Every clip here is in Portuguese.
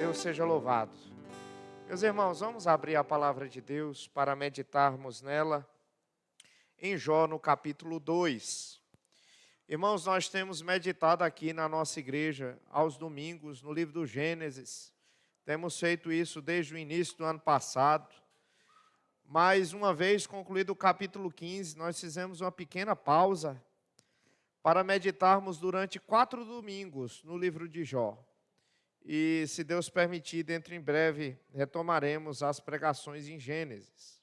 Deus seja louvado. Meus irmãos, vamos abrir a palavra de Deus para meditarmos nela em Jó, no capítulo 2. Irmãos, nós temos meditado aqui na nossa igreja, aos domingos, no livro do Gênesis. Temos feito isso desde o início do ano passado. Mas, uma vez concluído o capítulo 15, nós fizemos uma pequena pausa para meditarmos durante 4 domingos no livro de Jó. E, se Deus permitir, dentro em breve, retomaremos as pregações em Gênesis.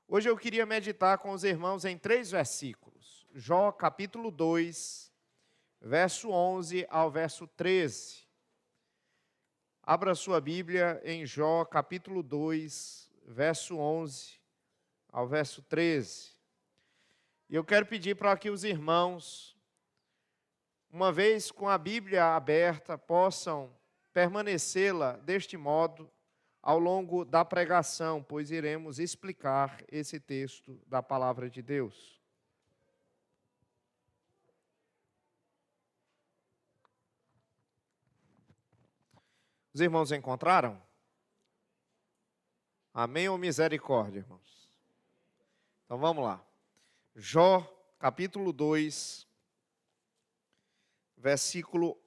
Hoje eu queria meditar com os irmãos em 3 versículos. Jó, capítulo 2, verso 11 ao verso 13. Abra sua Bíblia em Jó, capítulo 2, verso 11 ao verso 13. E eu quero pedir para que os irmãos, uma vez com a Bíblia aberta, possam permanecê-la deste modo ao longo da pregação, pois iremos explicar esse texto da palavra de Deus. Os irmãos encontraram? Amém ou misericórdia, irmãos? Então vamos lá. Jó, capítulo 2, versículo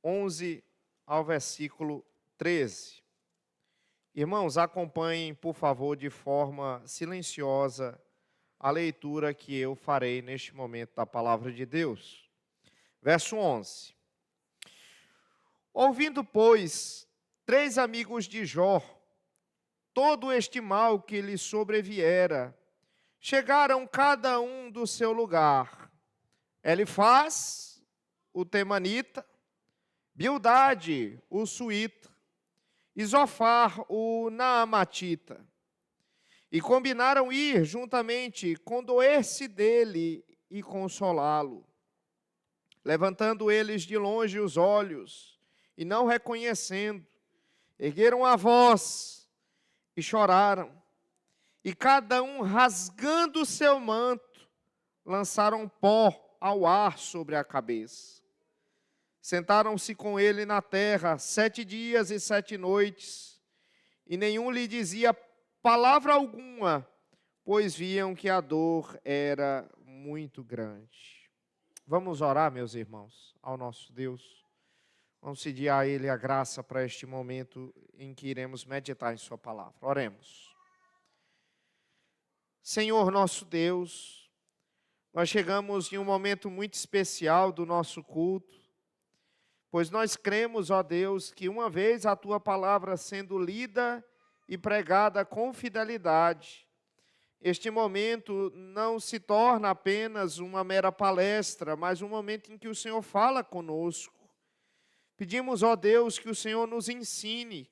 11 ao versículo 13. Irmãos, acompanhem, por favor, de forma silenciosa a leitura que eu farei neste momento da palavra de Deus. Verso 11. Ouvindo, pois, 3 amigos de Jó, todo este mal que lhe sobreviera, chegaram cada um do seu lugar. Elifaz, o temanita, Bildade, o suíta, e Zofar, o naamatita. E combinaram ir juntamente, condoer-se dele e consolá-lo. Levantando eles de longe os olhos, e não reconhecendo, ergueram a voz e choraram. E cada um, rasgando o seu manto, lançaram pó ao ar sobre a cabeça. Sentaram-se com ele na terra 7 dias e 7 noites, e nenhum lhe dizia palavra alguma, pois viam que a dor era muito grande. Vamos orar, meus irmãos, ao nosso Deus. Vamos pedir a Ele a graça para este momento em que iremos meditar em sua palavra. Oremos. Senhor nosso Deus, nós chegamos em um momento muito especial do nosso culto, pois nós cremos, ó Deus, que uma vez a Tua palavra sendo lida e pregada com fidelidade, este momento não se torna apenas uma mera palestra, mas um momento em que o Senhor fala conosco. Pedimos, ó Deus, que o Senhor nos ensine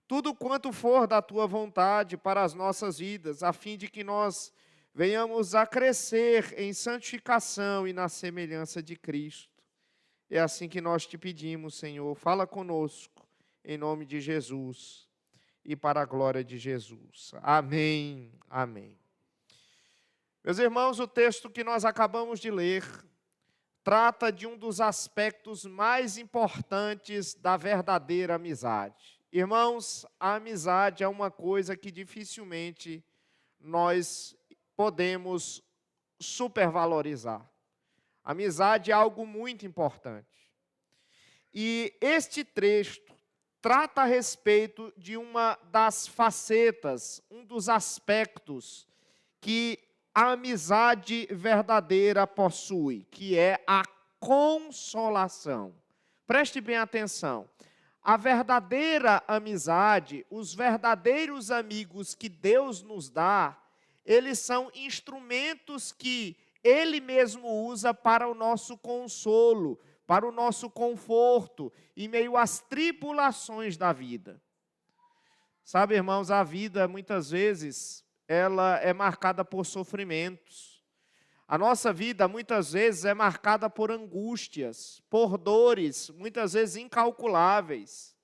tudo quanto for da Tua vontade para as nossas vidas, a fim de que nós venhamos a crescer em santificação e na semelhança de Cristo. É assim que nós te pedimos, Senhor. Fala conosco, em nome de Jesus e para a glória de Jesus. Amém, amém. Meus irmãos, o texto que nós acabamos de ler trata de um dos aspectos mais importantes da verdadeira amizade. Irmãos, a amizade é uma coisa que dificilmente nós podemos supervalorizar. Amizade é algo muito importante. E este texto trata a respeito de uma das facetas, um dos aspectos que a amizade verdadeira possui, que é a consolação. Preste bem atenção. A verdadeira amizade, os verdadeiros amigos que Deus nos dá, eles são instrumentos que Ele mesmo usa para o nosso consolo, para o nosso conforto, em meio às tribulações da vida. Sabe, irmãos, a vida, muitas vezes, ela é marcada por sofrimentos. A nossa vida, muitas vezes, é marcada por angústias, por dores, muitas vezes incalculáveis.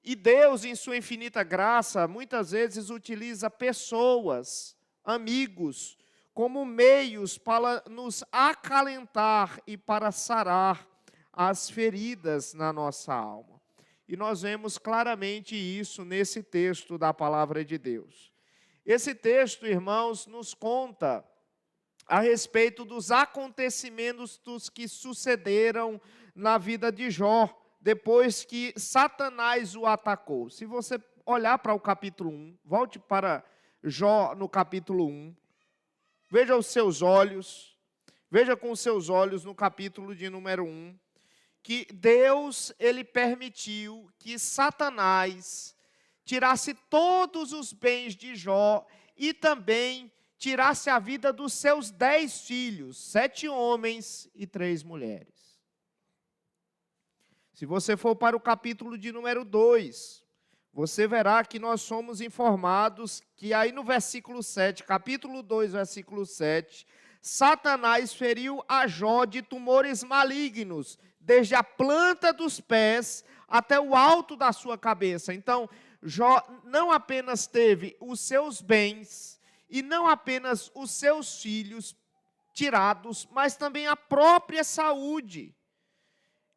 E Deus, em sua infinita graça, muitas vezes utiliza pessoas, amigos, como meios para nos acalentar e para sarar as feridas na nossa alma. E nós vemos claramente isso nesse texto da palavra de Deus. Esse texto, irmãos, nos conta a respeito dos acontecimentos que sucederam na vida de Jó, depois que Satanás o atacou. Se você olhar para o capítulo 1, volte para Jó no capítulo 1, veja os seus olhos, veja com os seus olhos no capítulo de número 1, que Deus, ele permitiu que Satanás tirasse todos os bens de Jó e também tirasse a vida dos seus 10 filhos, 7 homens e 3 mulheres. Se você for para o capítulo de número 2, você verá que nós somos informados que aí no versículo 7, capítulo 2, versículo 7, Satanás feriu a Jó de tumores malignos, desde a planta dos pés até o alto da sua cabeça. Então, Jó não apenas teve os seus bens e não apenas os seus filhos tirados, mas também a própria saúde.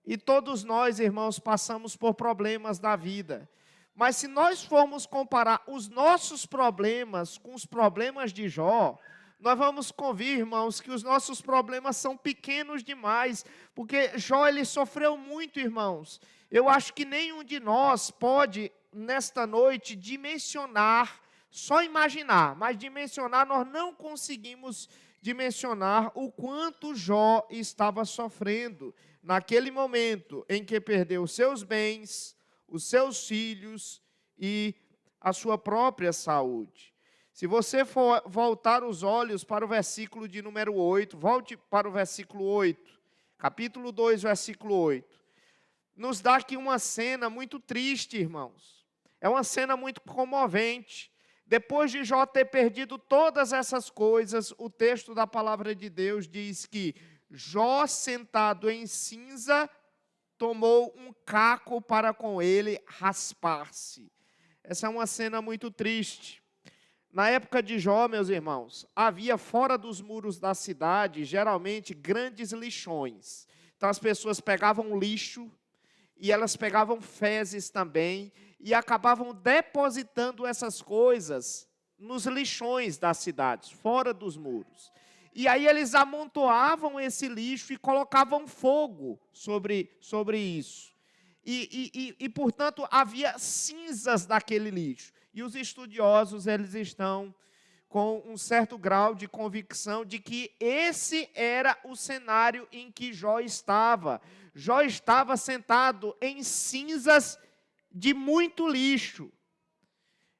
E todos nós, irmãos, passamos por problemas da vida. Mas se nós formos comparar os nossos problemas com os problemas de Jó, nós vamos convir, irmãos, que os nossos problemas são pequenos demais, porque Jó, ele sofreu muito, irmãos. Eu acho que nenhum de nós pode, nesta noite, dimensionar, só imaginar, mas dimensionar, nós não conseguimos dimensionar o quanto Jó estava sofrendo naquele momento em que perdeu os seus bens, os seus filhos e a sua própria saúde. Se você for voltar os olhos para o versículo de número 8, volte para o versículo 8, capítulo 2, versículo 8. Nos dá aqui uma cena muito triste, irmãos. É uma cena muito comovente. Depois de Jó ter perdido todas essas coisas, o texto da palavra de Deus diz que Jó, sentado em cinza, tomou um caco para com ele raspar-se. Essa é uma cena muito triste. Na época de Jó, meus irmãos, havia fora dos muros da cidade, geralmente, grandes lixões. Então, as pessoas pegavam lixo, e elas pegavam fezes também, e acabavam depositando essas coisas nos lixões das cidades, fora dos muros. E aí eles amontoavam esse lixo e colocavam fogo sobre isso. E, portanto, havia cinzas daquele lixo. E os estudiosos, eles estão com um certo grau de convicção de que esse era o cenário em que Jó estava. Jó estava sentado em cinzas de muito lixo.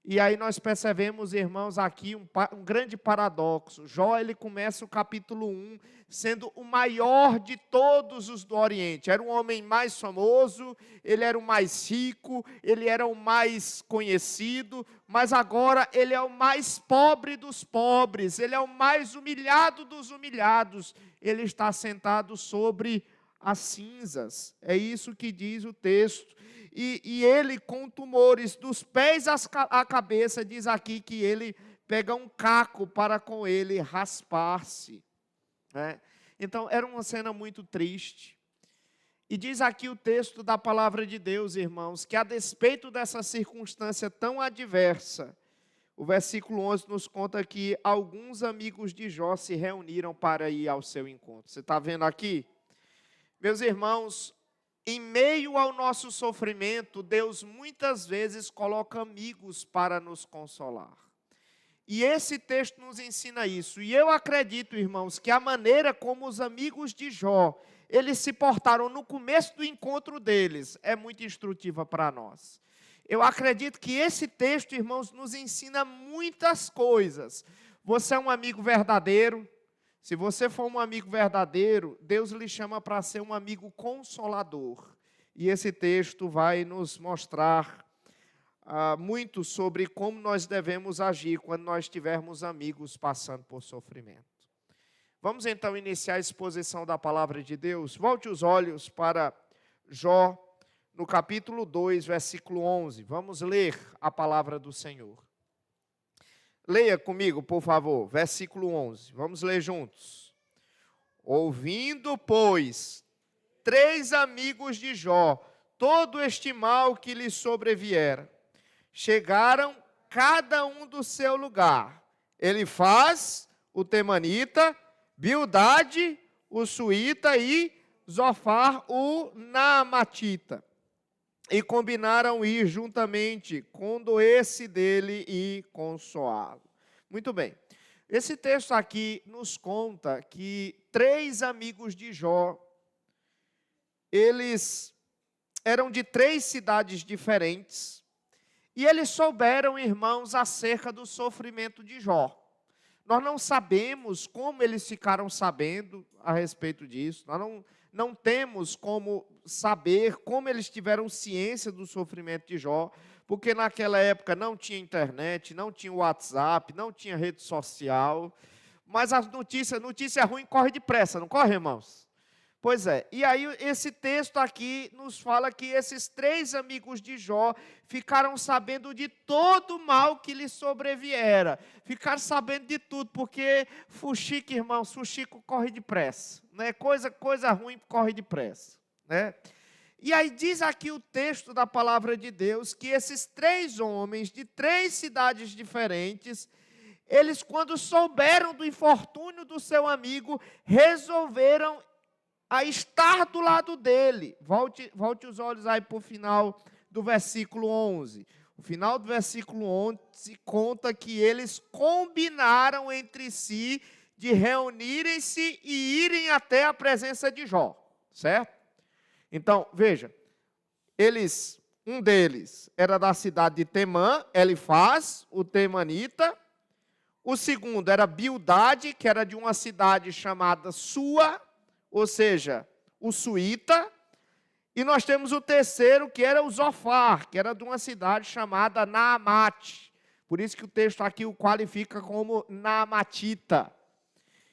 E aí nós percebemos, irmãos, aqui um grande paradoxo. Jó, ele começa o capítulo 1 sendo o maior de todos os do Oriente. Era o homem mais famoso, ele era o mais rico, ele era o mais conhecido, mas agora ele é o mais pobre dos pobres, ele é o mais humilhado dos humilhados. Ele está sentado sobre as cinzas. É isso que diz o texto. E ele com tumores dos pés à cabeça, diz aqui que ele pega um caco para com ele raspar-se. Né? Então, era uma cena muito triste. E diz aqui o texto da palavra de Deus, irmãos, que a despeito dessa circunstância tão adversa, o versículo 11 nos conta que alguns amigos de Jó se reuniram para ir ao seu encontro. Você está vendo aqui? Meus irmãos, em meio ao nosso sofrimento, Deus muitas vezes coloca amigos para nos consolar. E esse texto nos ensina isso. E eu acredito, irmãos, que a maneira como os amigos de Jó, eles se portaram no começo do encontro deles, é muito instrutiva para nós. Eu acredito que esse texto, irmãos, nos ensina muitas coisas. Você é um amigo verdadeiro. Se você for um amigo verdadeiro, Deus lhe chama para ser um amigo consolador. E esse texto vai nos mostrar muito sobre como nós devemos agir quando nós tivermos amigos passando por sofrimento. Vamos então iniciar a exposição da palavra de Deus. Volte os olhos para Jó, no capítulo 2, versículo 11. Vamos ler a palavra do Senhor. Leia comigo, por favor, versículo 11. Vamos ler juntos. Ouvindo, pois, 3 amigos de Jó todo este mal que lhe sobreviera. Chegaram cada um do seu lugar. Elifaz, o temanita, Bildade, o suíta e Zofar, o naamatita. E combinaram ir juntamente, condoer-se dele e consolá-lo. Muito bem. Esse texto aqui nos conta que 3 amigos de Jó, eles eram de 3 cidades diferentes, e eles souberam, irmãos, acerca do sofrimento de Jó. Nós não sabemos como eles ficaram sabendo a respeito disso, nós não temos como saber como eles tiveram ciência do sofrimento de Jó, porque naquela época não tinha internet, não tinha WhatsApp, não tinha rede social, mas a notícia ruim corre depressa, não corre, irmãos? Pois é, e aí esse texto aqui nos fala que esses 3 amigos de Jó ficaram sabendo de todo o mal que lhe sobreviera. Ficaram sabendo de tudo, porque fuxico, irmãos, fuxico corre depressa, né? Coisa ruim corre depressa, né? E aí diz aqui o texto da palavra de Deus que esses 3 homens de 3 cidades diferentes, eles quando souberam do infortúnio do seu amigo, resolveram a estar do lado dele. Volte os olhos aí para o final do versículo 11. O final do versículo 11 conta que eles combinaram entre si de reunirem-se e irem até a presença de Jó, certo? Então, veja, um deles era da cidade de Temã, Elifaz, o temanita. O segundo era Bildade, que era de uma cidade chamada Sua, ou seja, o suíta, e nós temos o terceiro, que era o Zofar, que era de uma cidade chamada Naamate. Por isso que o texto aqui o qualifica como naamatita.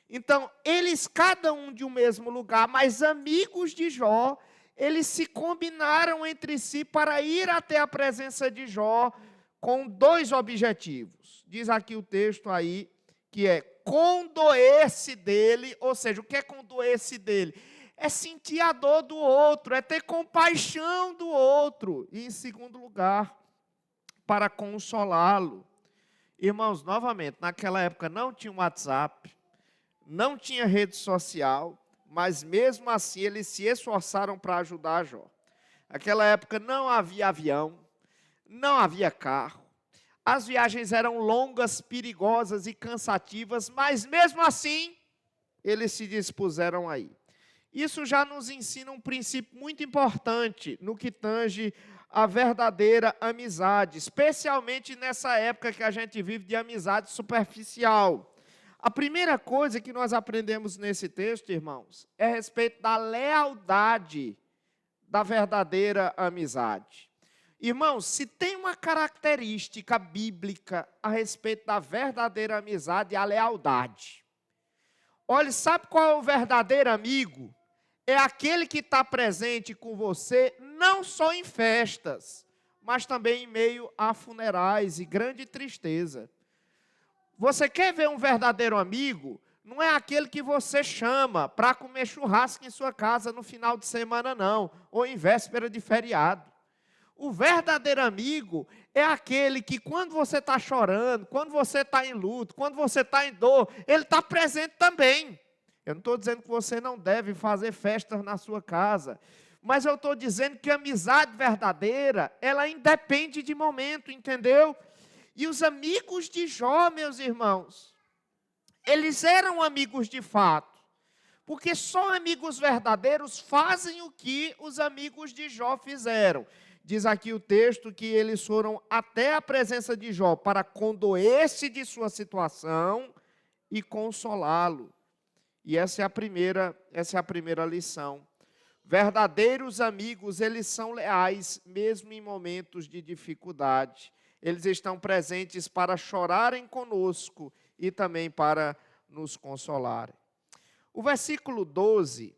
Então, eles, cada um de um mesmo lugar, mas amigos de Jó, eles se combinaram entre si para ir até a presença de Jó com 2 objetivos. Diz aqui o texto aí, que é condoer-se dele, ou seja, o que é condoer-se dele? É sentir a dor do outro, é ter compaixão do outro. E, em segundo lugar, para consolá-lo. Irmãos, novamente, naquela época não tinha WhatsApp, não tinha rede social, mas mesmo assim eles se esforçaram para ajudar Jó. Naquela época não havia avião, não havia carro. As viagens eram longas, perigosas e cansativas, mas mesmo assim, eles se dispuseram a ir. Isso já nos ensina um princípio muito importante no que tange a verdadeira amizade, especialmente nessa época que a gente vive de amizade superficial. A primeira coisa que nós aprendemos nesse texto, irmãos, é a respeito da lealdade da verdadeira amizade. Irmãos, se tem uma característica bíblica a respeito da verdadeira amizade, é a lealdade. Olha, sabe qual é o verdadeiro amigo? É aquele que está presente com você, não só em festas, mas também em meio a funerais e grande tristeza. Você quer ver um verdadeiro amigo? Não é aquele que você chama para comer churrasco em sua casa no final de semana, não, ou em véspera de feriado. O verdadeiro amigo é aquele que quando você está chorando, quando você está em luto, quando você está em dor, ele está presente também. Eu não estou dizendo que você não deve fazer festas na sua casa, mas eu estou dizendo que a amizade verdadeira, ela independe de momento, entendeu? E os amigos de Jó, meus irmãos, eles eram amigos de fato, porque só amigos verdadeiros fazem o que os amigos de Jó fizeram. Diz aqui o texto que eles foram até a presença de Jó para condoer-se de sua situação e consolá-lo. E essa é a primeira lição. Verdadeiros amigos, eles são leais, mesmo em momentos de dificuldade. Eles estão presentes para chorarem conosco e também para nos consolarem. O versículo 12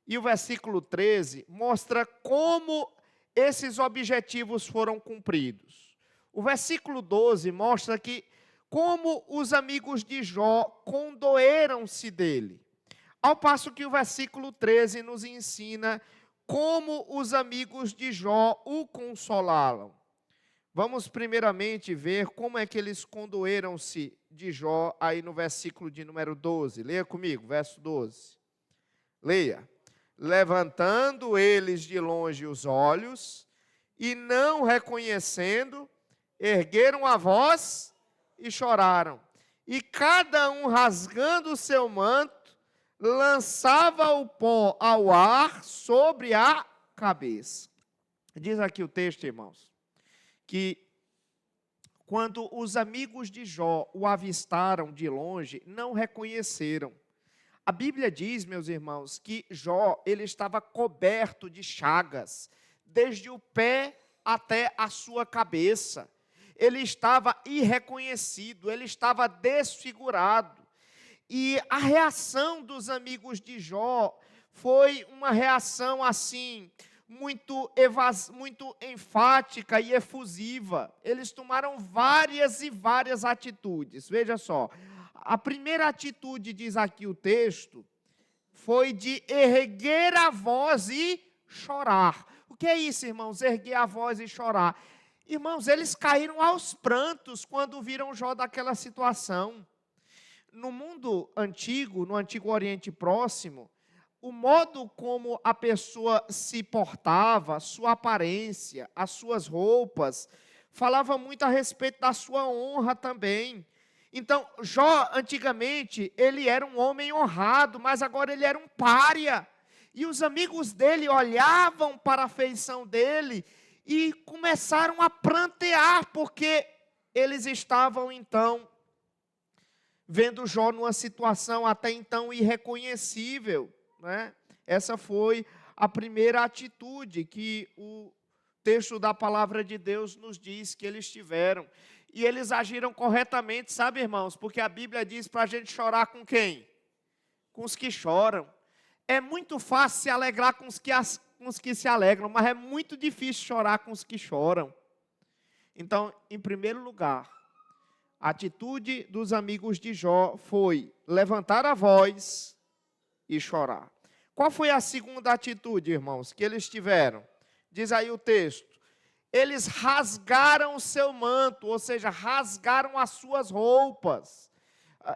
e o versículo 13 mostra como esses objetivos foram cumpridos. O versículo 12 mostra que como os amigos de Jó condoeram-se dele. Ao passo que o versículo 13 nos ensina como os amigos de Jó o consolaram. Vamos primeiramente ver como é que eles condoeram-se de Jó, aí no versículo de número 12. Leia comigo, verso 12. Leia. Levantando eles de longe os olhos, e não reconhecendo, ergueram a voz e choraram. E cada um, rasgando o seu manto, lançava o pó ao ar sobre a cabeça. Diz aqui o texto, irmãos, que quando os amigos de Jó o avistaram de longe, não reconheceram. A Bíblia diz, meus irmãos, que Jó, ele estava coberto de chagas, desde o pé até a sua cabeça. Ele estava irreconhecido, ele estava desfigurado. E a reação dos amigos de Jó foi uma reação assim, muito enfática e efusiva. Eles tomaram várias e várias atitudes. Veja só, a primeira atitude, diz aqui o texto, foi de erguer a voz e chorar. O que é isso, irmãos? Erguer a voz e chorar. Irmãos, eles caíram aos prantos quando viram Jó daquela situação. No mundo antigo, no Antigo Oriente Próximo, o modo como a pessoa se portava, sua aparência, as suas roupas, falava muito a respeito da sua honra também. Então, Jó, antigamente, ele era um homem honrado, mas agora ele era um pária. E os amigos dele olhavam para a feição dele e começaram a prantear, porque eles estavam, então, vendo Jó numa situação até então irreconhecível, né? Essa foi a primeira atitude que o texto da palavra de Deus nos diz que eles tiveram. E eles agiram corretamente, sabe, irmãos? Porque a Bíblia diz para a gente chorar com quem? Com os que choram. É muito fácil se alegrar com os que se alegram, mas é muito difícil chorar com os que choram. Então, em primeiro lugar, a atitude dos amigos de Jó foi levantar a voz e chorar. Qual foi a segunda atitude, irmãos, que eles tiveram? Diz aí o texto. Eles rasgaram o seu manto, ou seja, rasgaram as suas roupas.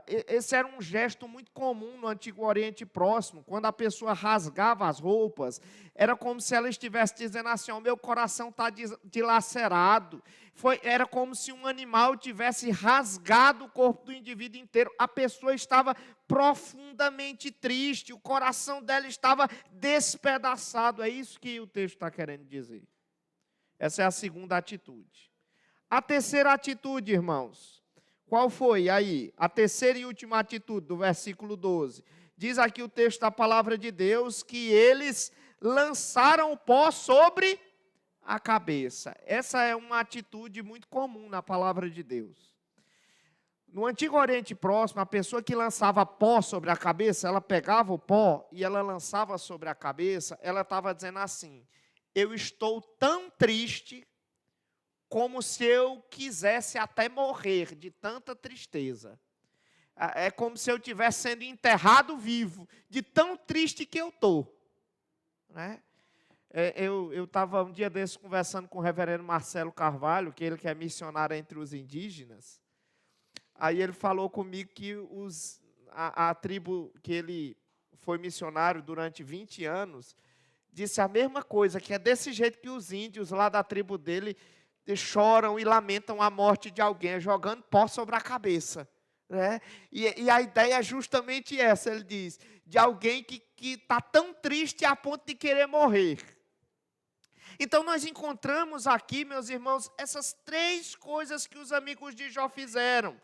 Esse era um gesto muito comum no Antigo Oriente Próximo. Quando a pessoa rasgava as roupas, era como se ela estivesse dizendo assim, o meu coração está dilacerado. Era como se um animal tivesse rasgado o corpo do indivíduo inteiro. A pessoa estava profundamente triste, o coração dela estava despedaçado. É isso que o texto está querendo dizer. Essa é a segunda atitude. A terceira atitude, irmãos, qual foi aí? A terceira e última atitude do versículo 12. Diz aqui o texto da palavra de Deus que eles lançaram o pó sobre a cabeça. Essa é uma atitude muito comum na palavra de Deus. No Antigo Oriente Próximo, a pessoa que lançava pó sobre a cabeça, ela pegava o pó e ela lançava sobre a cabeça, ela estava dizendo assim, eu estou tão triste como se eu quisesse até morrer de tanta tristeza. É como se eu estivesse sendo enterrado vivo, de tão triste que eu estou. Né? Eu estava um dia desses conversando com o reverendo Marcelo Carvalho, que ele que é missionário entre os indígenas. Aí ele falou comigo que a tribo que ele foi missionário durante 20 anos, disse a mesma coisa, que é desse jeito que os índios lá da tribo dele choram e lamentam a morte de alguém, jogando pó sobre a cabeça. Né? E a ideia é justamente essa, ele diz, de alguém que está tão triste a ponto de querer morrer. Então nós encontramos aqui, meus irmãos, essas três coisas que os amigos de Jó fizeram.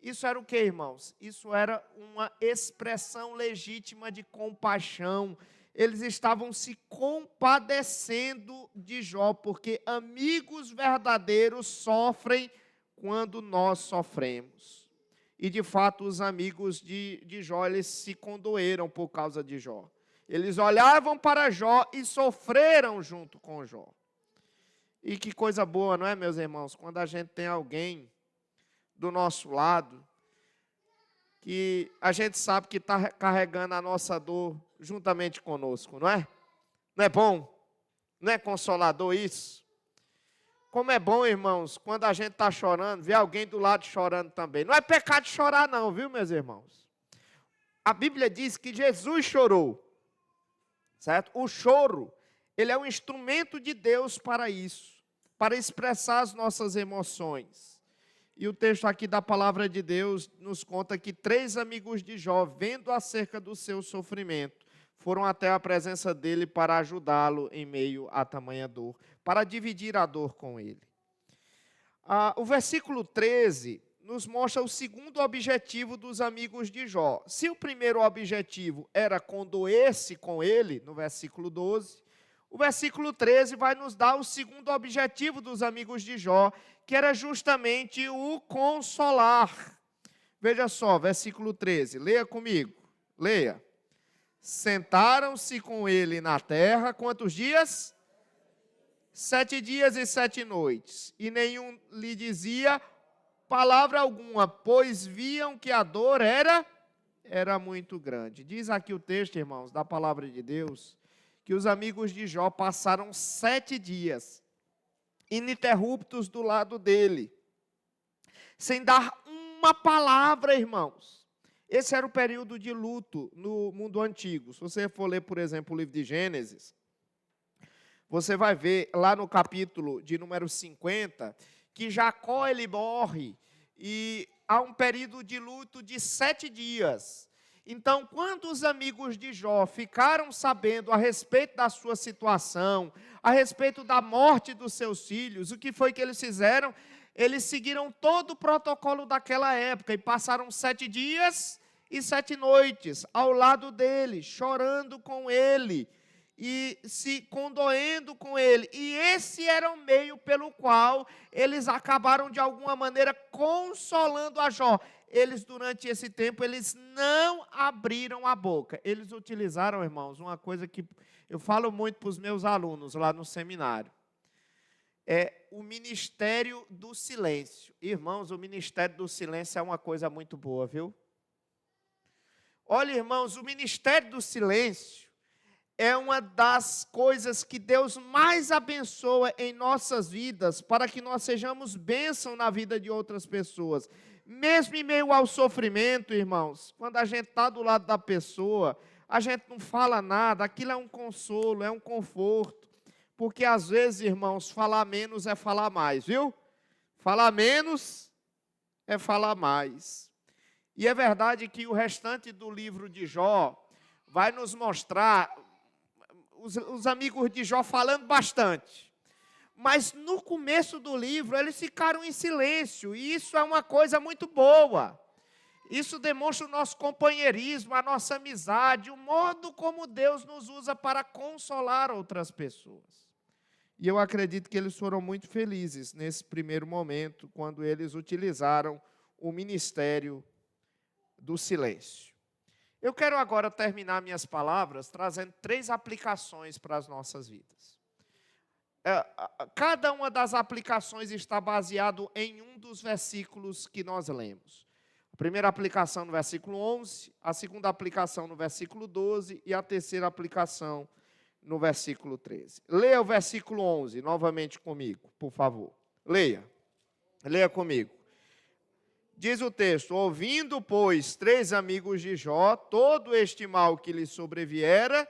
Isso era o que, irmãos? Isso era uma expressão legítima de compaixão. Eles estavam se compadecendo de Jó, porque amigos verdadeiros sofrem quando nós sofremos. E, de fato, os amigos de Jó, eles se condoeram por causa de Jó. Eles olhavam para Jó e sofreram junto com Jó. E que coisa boa, não é, meus irmãos? Quando a gente tem alguém do nosso lado, que a gente sabe que está carregando a nossa dor juntamente conosco, não é? Não é bom? Não é consolador isso? Como é bom, irmãos, quando a gente está chorando, ver alguém do lado chorando também. Não é pecado chorar não, viu, meus irmãos? A Bíblia diz que Jesus chorou, certo? O choro, ele é um instrumento de Deus para isso, para expressar as nossas emoções. E o texto aqui da palavra de Deus nos conta que 3 amigos de Jó, vendo acerca do seu sofrimento, foram até a presença dele para ajudá-lo em meio a tamanha dor, para dividir a dor com ele. O versículo 13 nos mostra o segundo objetivo dos amigos de Jó. Se o primeiro objetivo era condoer-se com ele, no versículo 12, o versículo 13 vai nos dar o segundo objetivo dos amigos de Jó, que era justamente o consolar. Veja só, versículo 13, leia comigo, leia. Sentaram-se com ele na terra, quantos dias? 7 dias e 7 noites, e nenhum lhe dizia palavra alguma, pois viam que a dor era muito grande. Diz aqui o texto, irmãos, da palavra de Deus, que os amigos de Jó passaram 7 dias ininterruptos do lado dele, sem dar uma palavra, irmãos. Esse era o período de luto no mundo antigo. Se você for ler, por exemplo, o livro de Gênesis, você vai ver lá no capítulo de número 50, que Jacó ele morre e há um período de luto de 7 dias. Então, quando os amigos de Jó ficaram sabendo a respeito da sua situação, a respeito da morte dos seus filhos, o que foi que eles fizeram? Eles seguiram todo o protocolo daquela época e passaram 7 dias e 7 noites ao lado dele, chorando com ele e se condoendo com ele. E esse era o meio pelo qual eles acabaram de alguma maneira consolando a Jó. Eles, durante esse tempo, eles não abriram a boca. Eles utilizaram, irmãos, uma coisa que eu falo muito para os meus alunos lá no seminário. É o ministério do silêncio. Irmãos, o ministério do silêncio é uma coisa muito boa, viu? Olha, irmãos, o ministério do silêncio é uma das coisas que Deus mais abençoa em nossas vidas, para que nós sejamos bênção na vida de outras pessoas. Mesmo em meio ao sofrimento, irmãos, quando a gente está do lado da pessoa, a gente não fala nada, aquilo é um consolo, é um conforto. Porque às vezes, irmãos, falar menos é falar mais, viu? Falar menos é falar mais. E é verdade que o restante do livro de Jó vai nos mostrar os amigos de Jó falando bastante. Mas no começo do livro eles ficaram em silêncio, e isso é uma coisa muito boa. Isso demonstra o nosso companheirismo, a nossa amizade, o modo como Deus nos usa para consolar outras pessoas. E eu acredito que eles foram muito felizes nesse primeiro momento, quando eles utilizaram o ministério do silêncio. Eu quero agora terminar minhas palavras trazendo 3 aplicações para as nossas vidas. Cada uma das aplicações está baseado em um dos versículos que nós lemos. A primeira aplicação no versículo 11, a segunda aplicação no versículo 12 e a terceira aplicação no versículo 13. Leia o versículo 11 novamente comigo, por favor. Leia comigo. Diz o texto: ouvindo, pois, 3 amigos de Jó, todo este mal que lhe sobreviera,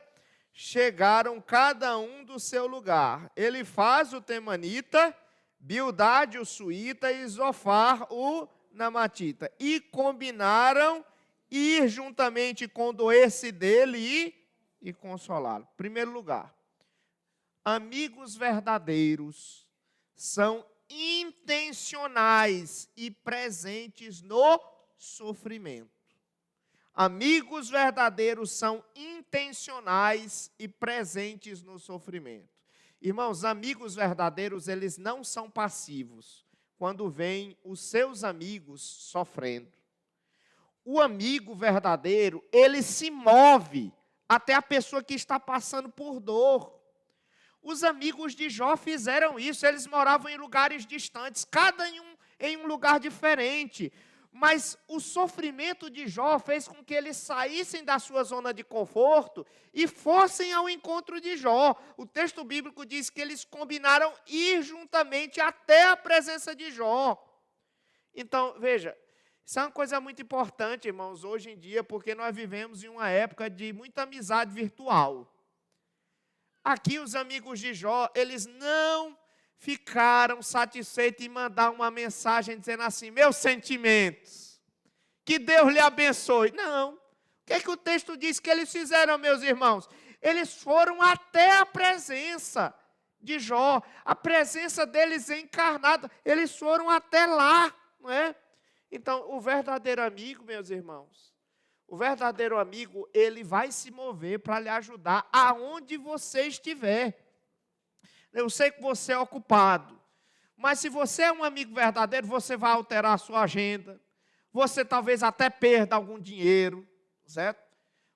chegaram cada um do seu lugar. Elifaz o temanita, Bildade o suíta e Zofar o namatita. E combinaram ir juntamente condoer-se dele e consolá-lo. Primeiro lugar, amigos verdadeiros são intencionais e presentes no sofrimento. Amigos verdadeiros são intencionais e presentes no sofrimento. Irmãos, amigos verdadeiros, eles não são passivos quando veem os seus amigos sofrendo. O amigo verdadeiro, ele se move até a pessoa que está passando por dor. Os amigos de Jó fizeram isso, eles moravam em lugares distantes, cada um em um lugar diferente. Mas o sofrimento de Jó fez com que eles saíssem da sua zona de conforto e fossem ao encontro de Jó. O texto bíblico diz que eles combinaram ir juntamente até a presença de Jó. Então, veja, isso é uma coisa muito importante, irmãos, hoje em dia, porque nós vivemos em uma época de muita amizade virtual. Aqui os amigos de Jó, eles não ficaram satisfeitos em mandar uma mensagem dizendo assim, meus sentimentos, que Deus lhe abençoe. Não. O que é que o texto diz que eles fizeram, meus irmãos? Eles foram até a presença de Jó, a presença deles encarnada, eles foram até lá, não é? Então, o verdadeiro amigo, meus irmãos, o verdadeiro amigo, ele vai se mover para lhe ajudar aonde você estiver. Eu sei que você é ocupado, mas se você é um amigo verdadeiro, você vai alterar a sua agenda, você talvez até perda algum dinheiro, certo?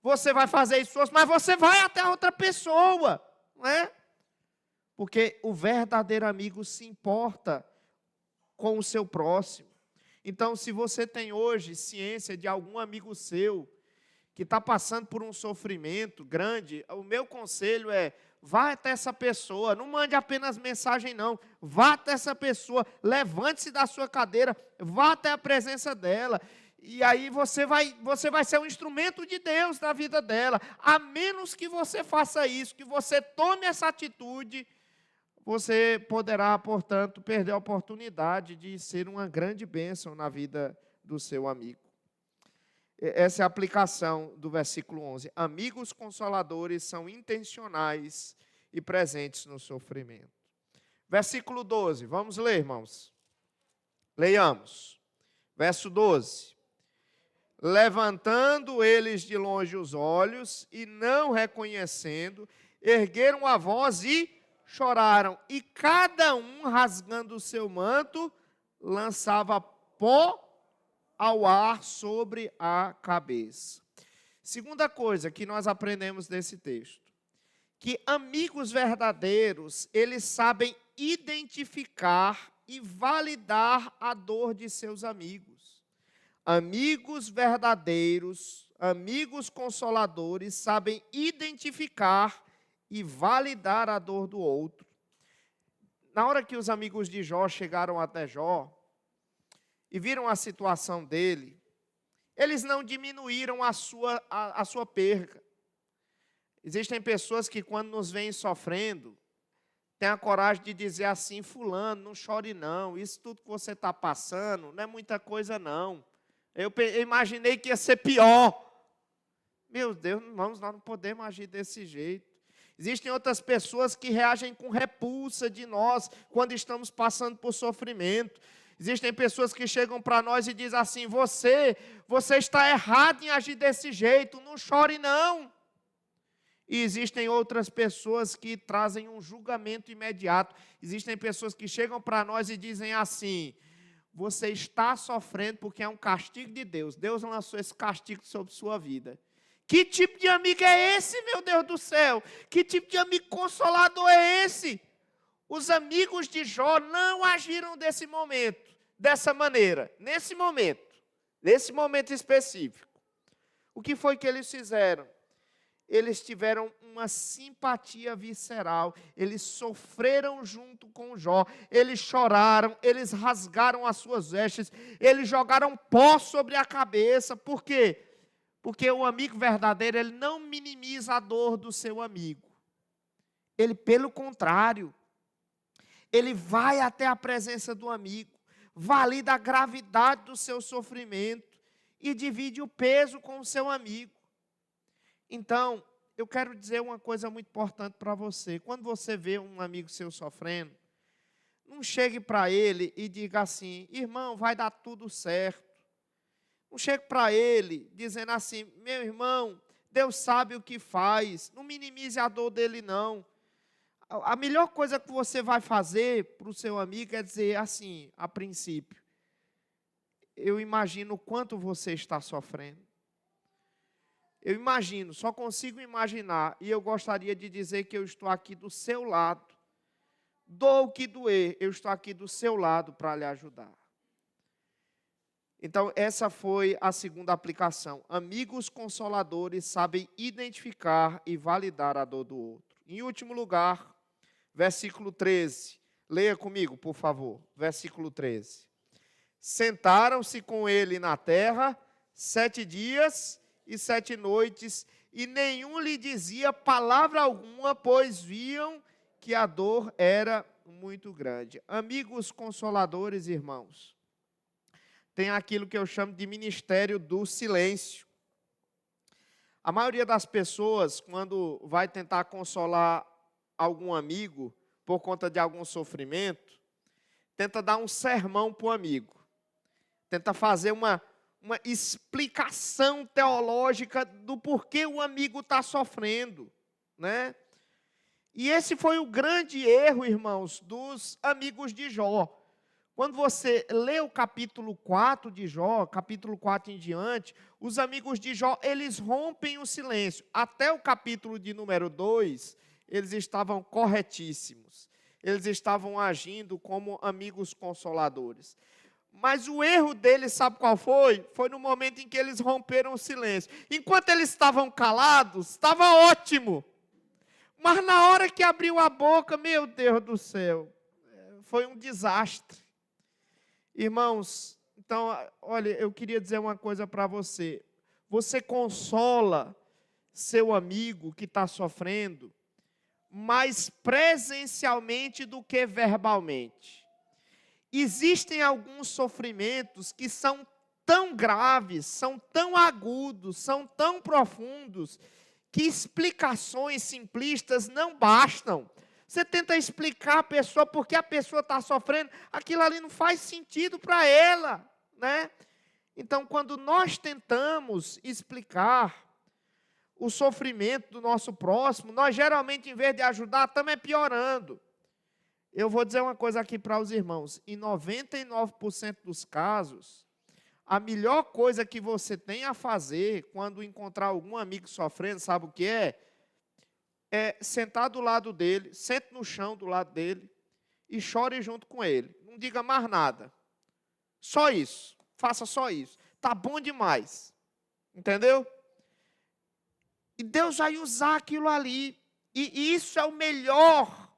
Você vai fazer esforço, mas você vai até a outra pessoa, não é? Porque o verdadeiro amigo se importa com o seu próximo. Então, se você tem hoje ciência de algum amigo seu que está passando por um sofrimento grande, o meu conselho é, vá até essa pessoa, não mande apenas mensagem não, vá até essa pessoa, levante-se da sua cadeira, vá até a presença dela, e aí você vai ser um instrumento de Deus na vida dela. A menos que você faça isso, que você tome essa atitude, você poderá, portanto, perder a oportunidade de ser uma grande bênção na vida do seu amigo. Essa é a aplicação do versículo 11. Amigos consoladores são intencionais e presentes no sofrimento. Versículo 12, vamos ler, irmãos. Leiamos. Verso 12. Levantando eles de longe os olhos e não reconhecendo, ergueram a voz e choraram. E cada um, rasgando o seu manto, lançava pó ao ar sobre a cabeça. Segunda coisa que nós aprendemos desse texto, que amigos verdadeiros, eles sabem identificar e validar a dor de seus amigos. Amigos verdadeiros, amigos consoladores, sabem identificar e validar a dor do outro. Na hora que os amigos de Jó chegaram até Jó, e viram a situação dele, eles não diminuíram a sua perca. Existem pessoas que quando nos veem sofrendo, têm a coragem de dizer assim, fulano, não chore não, isso tudo que você está passando não é muita coisa não. Eu imaginei que ia ser pior. Meu Deus, irmãos, nós não podemos agir desse jeito. Existem outras pessoas que reagem com repulsa de nós quando estamos passando por sofrimento. Existem pessoas que chegam para nós e dizem assim, você está errado em agir desse jeito, não chore não. E existem outras pessoas que trazem um julgamento imediato. Existem pessoas que chegam para nós e dizem assim, você está sofrendo porque é um castigo de Deus. Deus lançou esse castigo sobre sua vida. Que tipo de amigo é esse, meu Deus do céu? Que tipo de amigo consolador é esse? Os amigos de Jó não agiram dessa maneira, nesse momento específico. O que foi que eles fizeram? Eles tiveram uma simpatia visceral, eles sofreram junto com Jó, eles choraram, eles rasgaram as suas vestes, eles jogaram pó sobre a cabeça. Por quê? Porque o amigo verdadeiro, ele não minimiza a dor do seu amigo. Ele, pelo contrário, ele vai até a presença do amigo, valida a gravidade do seu sofrimento e divide o peso com o seu amigo. Então, eu quero dizer uma coisa muito importante para você. Quando você vê um amigo seu sofrendo, não chegue para ele e diga assim, irmão, vai dar tudo certo. Não chegue para ele dizendo assim, meu irmão, Deus sabe o que faz. Não minimize a dor dele, não. A melhor coisa que você vai fazer para o seu amigo é dizer assim, a princípio, eu imagino o quanto você está sofrendo. Eu imagino, só consigo imaginar, e eu gostaria de dizer que eu estou aqui do seu lado. Doa o que doer, eu estou aqui do seu lado para lhe ajudar. Então, essa foi a segunda aplicação. Amigos consoladores sabem identificar e validar a dor do outro. Em último lugar, versículo 13. Leia comigo, por favor. Versículo 13. Sentaram-se com ele na terra 7 dias e 7 noites, e nenhum lhe dizia palavra alguma, pois viam que a dor era muito grande. Amigos consoladores, irmãos, tem aquilo que eu chamo de ministério do silêncio. A maioria das pessoas, quando vai tentar consolar algum amigo por conta de algum sofrimento, tenta dar um sermão para o amigo. Tenta fazer uma explicação teológica do porquê o amigo está sofrendo, né? E esse foi o grande erro, irmãos, dos amigos de Jó. Quando você lê o capítulo 4 de Jó, capítulo 4 em diante, os amigos de Jó, eles rompem o silêncio. Até o capítulo de número 2, eles estavam corretíssimos. Eles estavam agindo como amigos consoladores. Mas o erro deles, sabe qual foi? Foi no momento em que eles romperam o silêncio. Enquanto eles estavam calados, estava ótimo. Mas na hora que abriu a boca, meu Deus do céu, foi um desastre. Irmãos, então, olha, eu queria dizer uma coisa para você. Você consola seu amigo que está sofrendo, mais presencialmente do que verbalmente. Existem alguns sofrimentos que são tão graves, são tão agudos, são tão profundos, que explicações simplistas não bastam. Você tenta explicar a pessoa porque a pessoa está sofrendo, aquilo ali não faz sentido para ela, né? Então, quando nós tentamos explicar o sofrimento do nosso próximo, nós geralmente, em vez de ajudar, estamos piorando. Eu vou dizer uma coisa aqui para os irmãos, em 99% dos casos, a melhor coisa que você tem a fazer quando encontrar algum amigo sofrendo, sabe o que é? É sentar do lado dele, sente no chão do lado dele e chore junto com ele. Não diga mais nada. Só isso. Faça só isso. Tá bom demais. Entendeu? E Deus vai usar aquilo ali. E isso é o melhor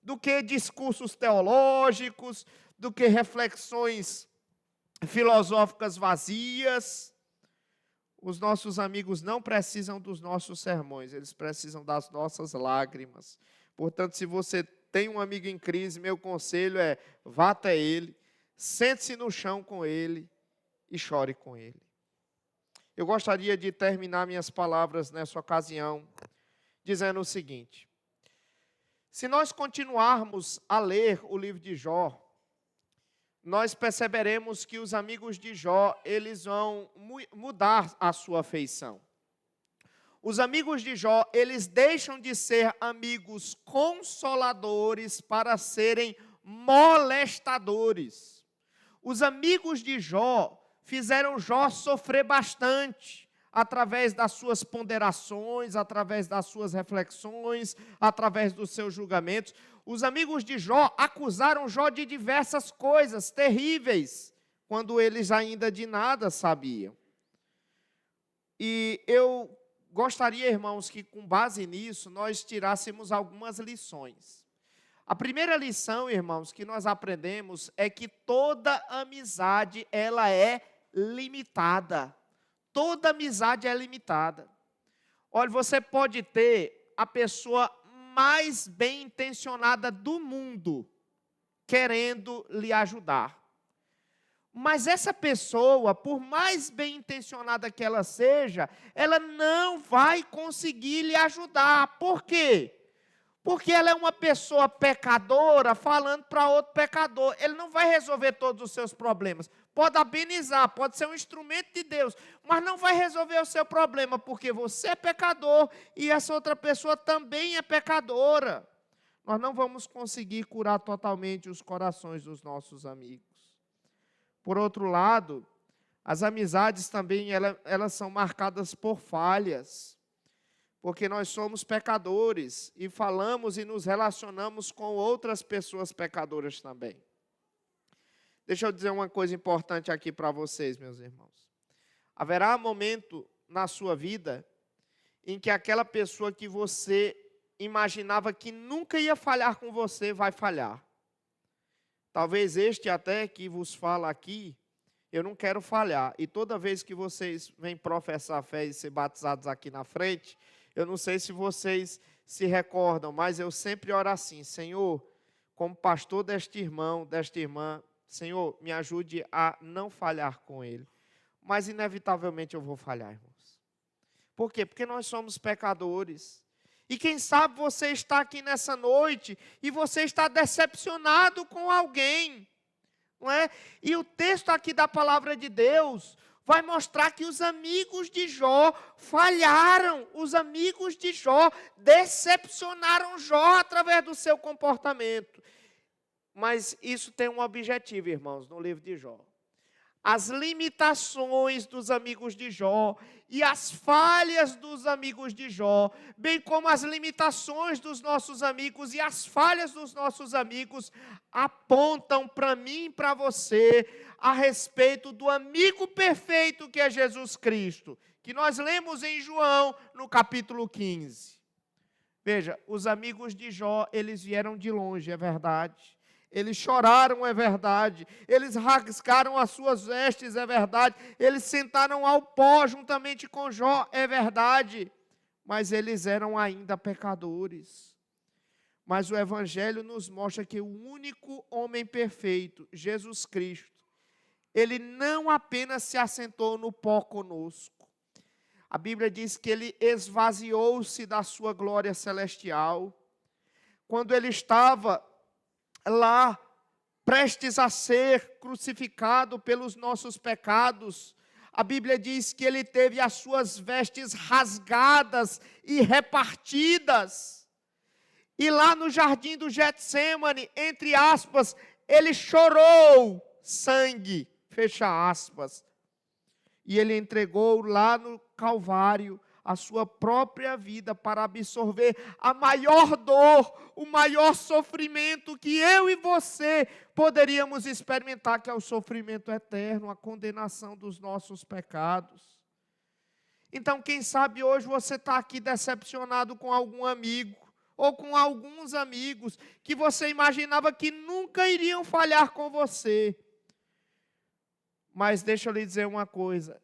do que discursos teológicos, do que reflexões filosóficas vazias. Os nossos amigos não precisam dos nossos sermões, eles precisam das nossas lágrimas. Portanto, se você tem um amigo em crise, meu conselho é, vá até ele, sente-se no chão com ele e chore com ele. Eu gostaria de terminar minhas palavras nessa ocasião, dizendo o seguinte: se nós continuarmos a ler o livro de Jó, nós perceberemos que os amigos de Jó, eles vão mudar a sua feição. Os amigos de Jó, eles deixam de ser amigos consoladores para serem molestadores. Os amigos de Jó fizeram Jó sofrer bastante, através das suas ponderações, através das suas reflexões, através dos seus julgamentos. Os amigos de Jó acusaram Jó de diversas coisas terríveis, quando eles ainda de nada sabiam. E eu gostaria, irmãos, que com base nisso, nós tirássemos algumas lições. A primeira lição, irmãos, que nós aprendemos é que toda amizade, ela é limitada. Toda amizade é limitada. Olha, você pode ter a pessoa mais bem intencionada do mundo querendo lhe ajudar. Mas essa pessoa, por mais bem intencionada que ela seja, ela não vai conseguir lhe ajudar. Por quê? Porque ela é uma pessoa pecadora falando para outro pecador. Ele não vai resolver todos os seus problemas. Pode amenizar, pode ser um instrumento de Deus, mas não vai resolver o seu problema, porque você é pecador e essa outra pessoa também é pecadora. Nós não vamos conseguir curar totalmente os corações dos nossos amigos. Por outro lado, as amizades também elas são marcadas por falhas, porque nós somos pecadores e falamos e nos relacionamos com outras pessoas pecadoras também. Deixa eu dizer uma coisa importante aqui para vocês, meus irmãos. Haverá momento na sua vida em que aquela pessoa que você imaginava que nunca ia falhar com você, vai falhar. Talvez este até que vos fala aqui, eu não quero falhar. E toda vez que vocês vêm professar a fé e ser batizados aqui na frente, eu não sei se vocês se recordam, mas eu sempre oro assim: Senhor, como pastor deste irmão, desta irmã, Senhor, me ajude a não falhar com ele. Mas inevitavelmente eu vou falhar, irmãos. Por quê? Porque nós somos pecadores. E quem sabe você está aqui nessa noite e você está decepcionado com alguém, não é? E o texto aqui da palavra de Deus vai mostrar que os amigos de Jó falharam. Os amigos de Jó decepcionaram Jó através do seu comportamento. Mas isso tem um objetivo, irmãos, no livro de Jó. As limitações dos amigos de Jó e as falhas dos amigos de Jó, bem como as limitações dos nossos amigos e as falhas dos nossos amigos, apontam para mim e para você a respeito do amigo perfeito que é Jesus Cristo, que nós lemos em João, no capítulo 15. Veja, os amigos de Jó, eles vieram de longe, é verdade. Eles choraram, é verdade. Eles rasgaram as suas vestes, é verdade. Eles sentaram ao pó juntamente com Jó, é verdade. Mas eles eram ainda pecadores. Mas o Evangelho nos mostra que o único homem perfeito, Jesus Cristo, ele não apenas se assentou no pó conosco. A Bíblia diz que ele esvaziou-se da sua glória celestial. Quando ele estava lá, prestes a ser crucificado pelos nossos pecados, a Bíblia diz que ele teve as suas vestes rasgadas e repartidas. E lá no jardim do Getsêmani, entre aspas, ele chorou sangue, fecha aspas. E ele entregou lá no Calvário a sua própria vida para absorver a maior dor, o maior sofrimento que eu e você poderíamos experimentar, que é o sofrimento eterno, a condenação dos nossos pecados. Então, quem sabe hoje você está aqui decepcionado com algum amigo, ou com alguns amigos, que você imaginava que nunca iriam falhar com você. Mas deixa eu lhe dizer uma coisa.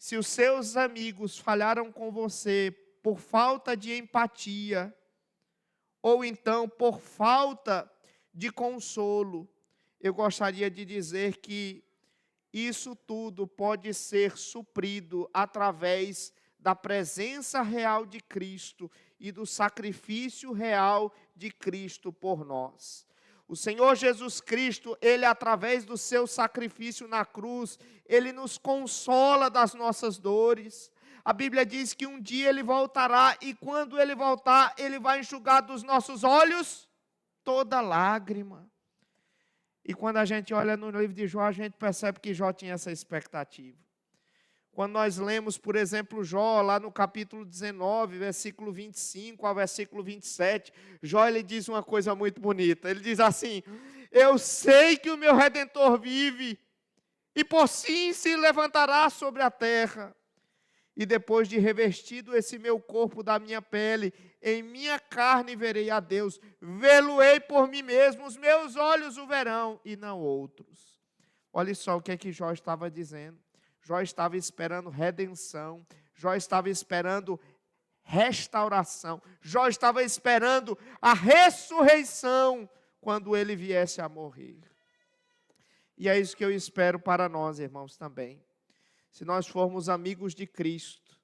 Se os seus amigos falharam com você por falta de empatia, ou então por falta de consolo, eu gostaria de dizer que isso tudo pode ser suprido através da presença real de Cristo e do sacrifício real de Cristo por nós. O Senhor Jesus Cristo, Ele através do seu sacrifício na cruz, Ele nos consola das nossas dores. A Bíblia diz que um dia Ele voltará e quando Ele voltar, Ele vai enxugar dos nossos olhos toda lágrima. E quando a gente olha no livro de Jó, a gente percebe que Jó tinha essa expectativa. Quando nós lemos, por exemplo, Jó, lá no capítulo 19, versículo 25 ao versículo 27, Jó, ele diz uma coisa muito bonita. Ele diz assim: eu sei que o meu Redentor vive, e por sim se levantará sobre a terra. E depois de revestido esse meu corpo da minha pele, em minha carne verei a Deus, vê-lo-ei por mim mesmo, os meus olhos o verão, e não outros. Olha só o que é que Jó estava dizendo. Jó estava esperando redenção, Jó estava esperando restauração, Jó estava esperando a ressurreição quando ele viesse a morrer. E é isso que eu espero para nós, irmãos, também. Se nós formos amigos de Cristo,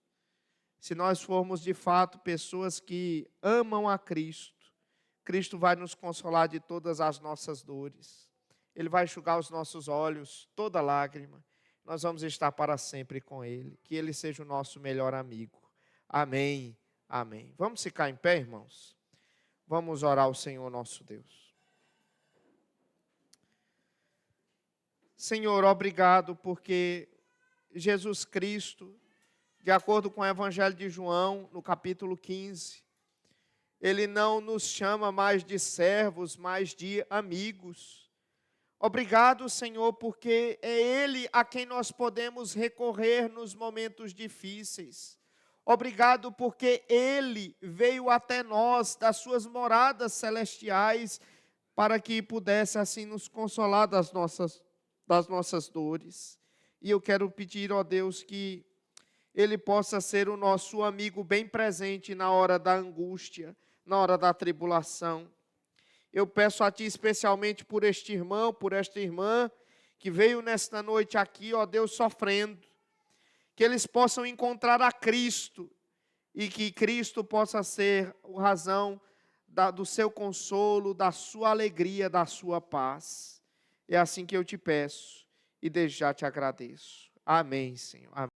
se nós formos de fato pessoas que amam a Cristo, Cristo vai nos consolar de todas as nossas dores. Ele vai enxugar os nossos olhos, toda lágrima. Nós vamos estar para sempre com Ele. Que Ele seja o nosso melhor amigo. Amém, amém. Vamos ficar em pé, irmãos? Vamos orar ao Senhor nosso Deus. Senhor, obrigado porque Jesus Cristo, de acordo com o Evangelho de João, no capítulo 15, Ele não nos chama mais de servos, mas de amigos. Obrigado, Senhor, porque é Ele a quem nós podemos recorrer nos momentos difíceis. Obrigado porque Ele veio até nós das suas moradas celestiais para que pudesse assim nos consolar das nossas dores. E eu quero pedir, ó Deus, que Ele possa ser o nosso amigo bem presente na hora da angústia, na hora da tribulação. Eu peço a Ti especialmente por este irmão, por esta irmã, que veio nesta noite aqui, ó Deus, sofrendo. Que eles possam encontrar a Cristo e que Cristo possa ser a razão do seu consolo, da sua alegria, da sua paz. É assim que eu te peço e desde já te agradeço. Amém, Senhor. Amém.